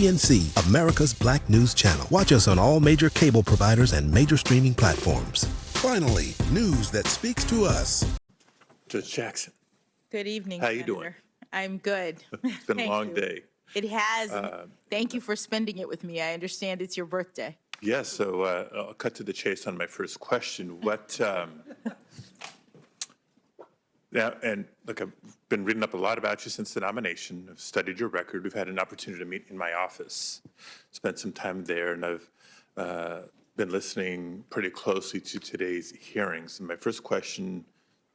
BNC, America's Black News Channel. Watch us on all major cable providers and major streaming platforms. Finally, news that speaks to us. Judge Jackson. Good evening, How Senator. you doing? I'm good. It's been a Thank long you. day. It has. And thank you for spending it with me. I understand it's your birthday. Yes, so I'll cut to the chase on my first question. What, now, and look, I've been reading up a lot about you since the nomination. I've studied your record. We've had an opportunity to meet in my office, spent some time there, and I've been listening pretty closely to today's hearings. And my first question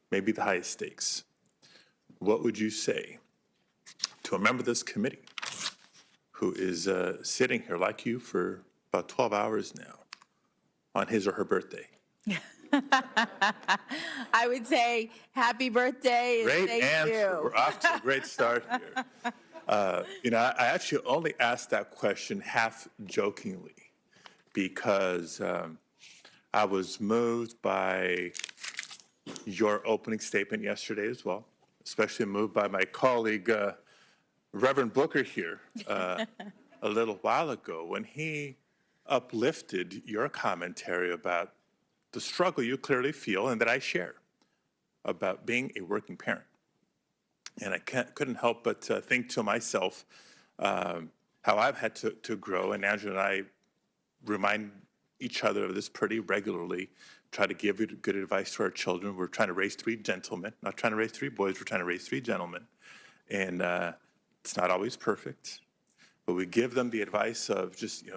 may be the highest stakes. What would you say to a member of this committee who is sitting here like you for about 12 hours now on his or her birthday? I would say happy birthday. Great Thank answer. you. We're off to a great start here. I actually only asked that question half jokingly because I was moved by your opening statement yesterday as well, especially moved by my colleague, Reverend Booker here, a little while ago when he uplifted your commentary about the struggle you clearly feel and that I share about being a working parent. And I couldn't help but think to myself how I've had to grow, and Angela and I remind each other of this pretty regularly, try to give good advice to our children. We're trying to raise 3 gentlemen, not trying to raise 3 boys, we're trying to raise 3 gentlemen. And it's not always perfect, but we give them the advice of just,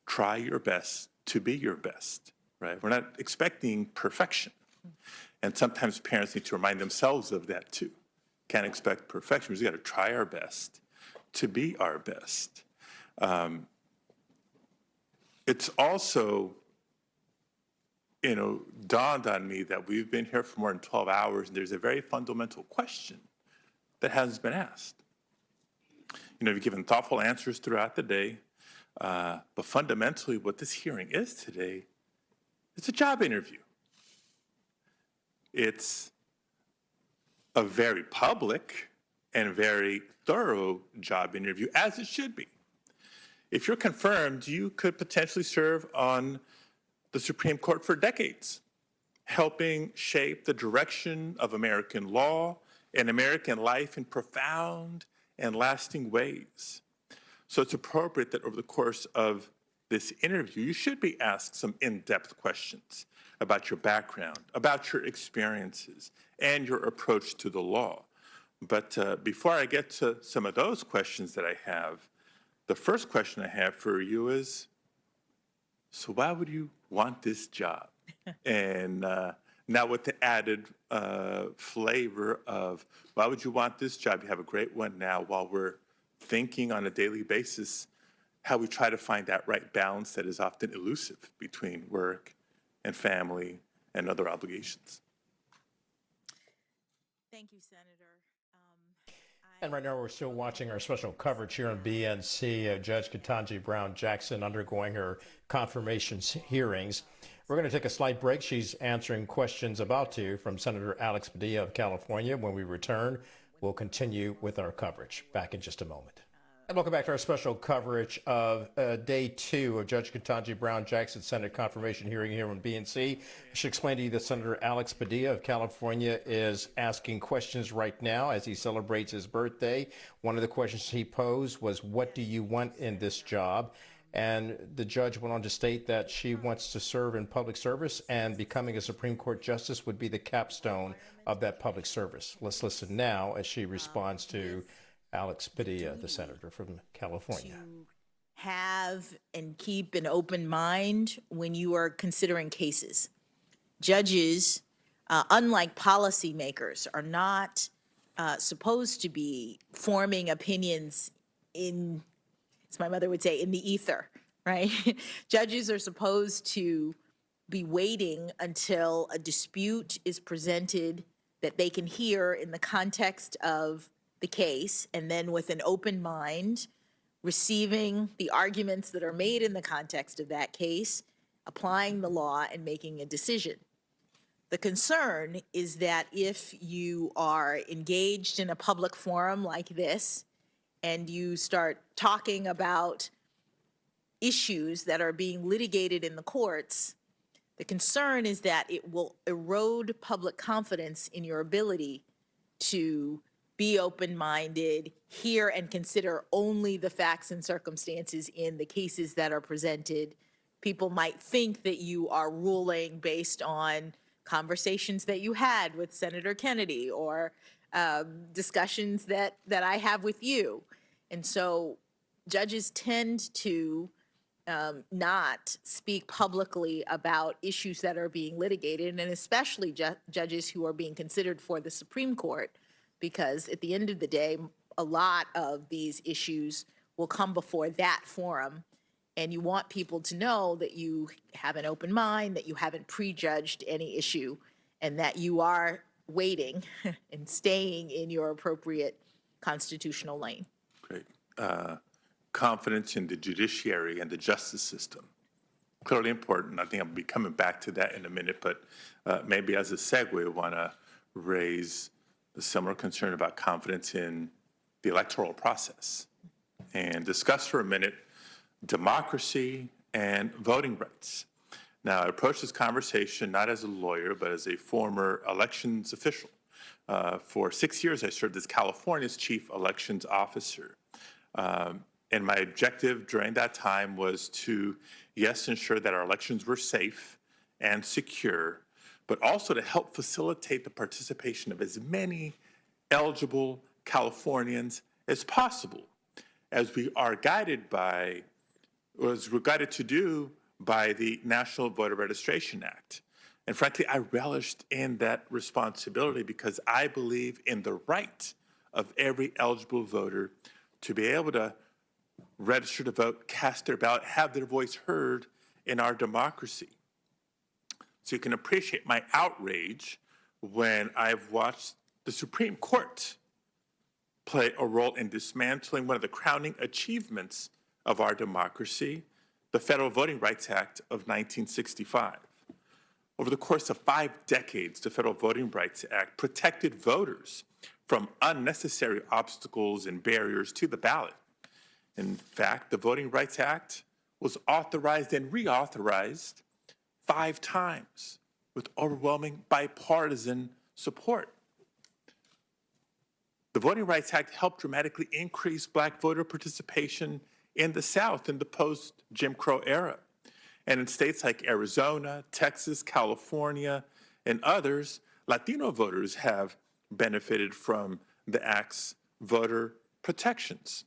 try your best to be your best, right? We're not expecting perfection. And sometimes parents need to remind themselves of that too. Can't expect perfection. We just got to try our best to be our best. It's also, dawned on me that we've been here for more than 12 hours, and there's a very fundamental question that hasn't been asked. You've given thoughtful answers throughout the day, but fundamentally what this hearing is today, it's a job interview. It's a very public and very thorough job interview, as it should be. If you're confirmed, you could potentially serve on the Supreme Court for decades, helping shape the direction of American law and American life in profound and lasting ways. So it's appropriate that over the course of this interview, you should be asked some in-depth questions about your background, about your experiences, and your approach to the law. But before I get to some of those questions that I have, the first question I have for you is, so why would you want this job? And now with the added flavor of, why would you want this job? You have a great one now while we're thinking on a daily basis how we try to find that right balance that is often elusive between work and family and other obligations. Thank you, Senator. And right now we're still watching our special coverage here on BNC of Judge Ketanji Brown Jackson undergoing her confirmation hearings. We're going to take a slight break. She's answering questions about to from Senator Alex Padilla of California. When we return, we'll continue with our coverage. Back in just a moment. And welcome back to our special coverage of day 2 of Judge Ketanji Brown Jackson's Senate confirmation hearing here on BNC. I should explain to you that Senator Alex Padilla of California is asking questions right now as he celebrates his birthday. One of the questions he posed was, what do you want in this job? And the judge went on to state that she wants to serve in public service, and becoming a Supreme Court justice would be the capstone of that public service. Let's listen now as she responds to Alex Padilla, the senator from California. Have and keep an open mind when you are considering cases. Judges, unlike policymakers, are not supposed to be forming opinions in, as my mother would say, in the ether, right? Judges are supposed to be waiting until a dispute is presented that they can hear in the context of the case, and then with an open mind, receiving the arguments that are made in the context of that case, applying the law, and making a decision. The concern is that if you are engaged in a public forum like this, and you start talking about issues that are being litigated in the courts, the concern is that it will erode public confidence in your ability to be open-minded, hear and consider only the facts and circumstances in the cases that are presented. People might think that you are ruling based on conversations that you had with Senator Kennedy or discussions that I have with you. And so judges tend to not speak publicly about issues that are being litigated, and especially judges who are being considered for the Supreme Court, because at the end of the day, a lot of these issues will come before that forum. And you want people to know that you have an open mind, that you haven't prejudged any issue, and that you are waiting and staying in your appropriate constitutional lane. Great. Confidence in the judiciary and the justice system. Clearly important. I think I'll be coming back to that in a minute, but maybe as a segue, I want to raise the similar concern about confidence in the electoral process and discuss for a minute democracy and voting rights. Now, I approach this conversation not as a lawyer, but as a former elections official. For 6 years, I served as California's chief elections officer. And my objective during that time was to, yes, ensure that our elections were safe and secure, but also to help facilitate the participation of as many eligible Californians as possible, as we are guided by, or as we're guided to do by the National Voter Registration Act. And frankly, I relished in that responsibility because I believe in the right of every eligible voter to be able to register to vote, cast their ballot, have their voice heard in our democracy. So you can appreciate my outrage when I've watched the Supreme Court play a role in dismantling one of the crowning achievements of our democracy, the Federal Voting Rights Act of 1965. Over the course of 5 decades, the Federal Voting Rights Act protected voters from unnecessary obstacles and barriers to the ballot. In fact, the Voting Rights Act was authorized and reauthorized 5 times with overwhelming bipartisan support. The Voting Rights Act helped dramatically increase Black voter participation in the South in the post-Jim Crow era. And in states like Arizona, Texas, California, and others, Latino voters have benefited from the Act's voter protections.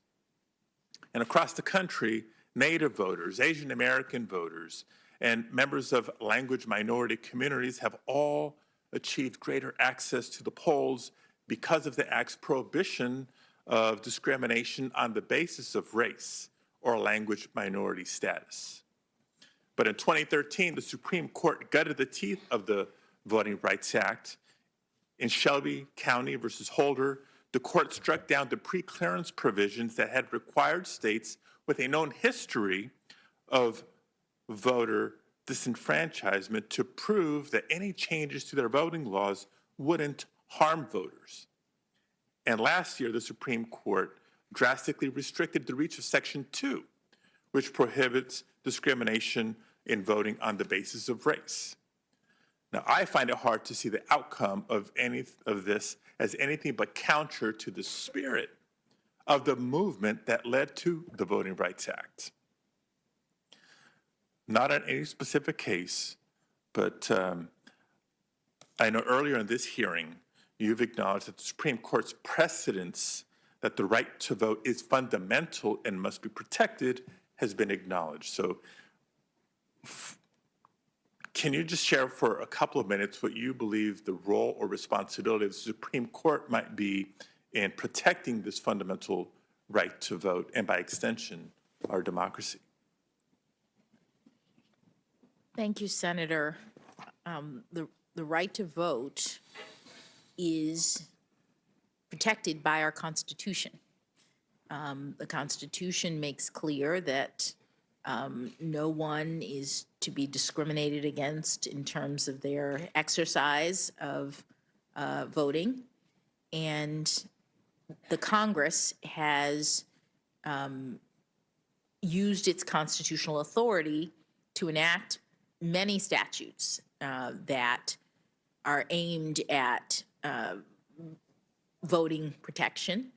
And across the country, Native voters, Asian American voters, and members of language minority communities have all achieved greater access to the polls because of the Act's prohibition of discrimination on the basis of race or language minority status. But in 2013, the Supreme Court gutted the teeth of the Voting Rights Act. In Shelby County versus Holder, the court struck down the pre-clearance provisions that had required states with a known history of voter disenfranchisement to prove that any changes to their voting laws wouldn't harm voters. And last year, the Supreme Court drastically restricted the reach of Section 2, which prohibits discrimination in voting on the basis of race. Now, I find it hard to see the outcome of any of this as anything but counter to the spirit of the movement that led to the Voting Rights Act. Not on any specific case, but I know earlier in this hearing, you've acknowledged that the Supreme Court's precedence that the right to vote is fundamental and must be protected has been acknowledged. So can you just share for a couple of minutes what you believe the role or responsibility of the Supreme Court might be in protecting this fundamental right to vote and, by extension, our democracy? Thank you, Senator. The right to vote is protected by our Constitution. The Constitution makes clear that no one is to be discriminated against in terms of their exercise of voting. And the Congress has used its constitutional authority to enact many statutes that are aimed at voting protection.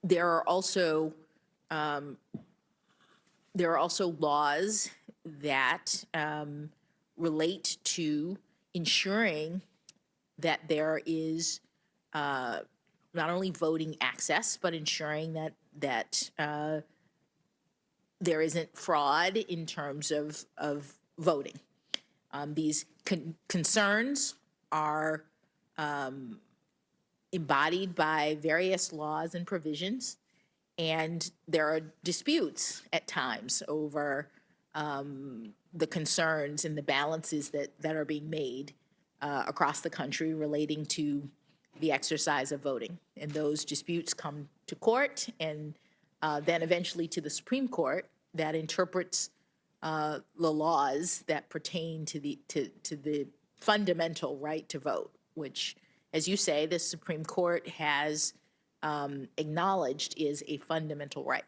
There are also laws that relate to ensuring that there is not only voting access, but ensuring that there isn't fraud in terms of voting. These concerns are embodied by various laws and provisions, and there are disputes at times over the concerns and the balances that are being made across the country relating to the exercise of voting. And those disputes come to court and then eventually to the Supreme Court that interprets the laws that pertain to the fundamental right to vote, which, as you say, the Supreme Court has acknowledged is a fundamental right.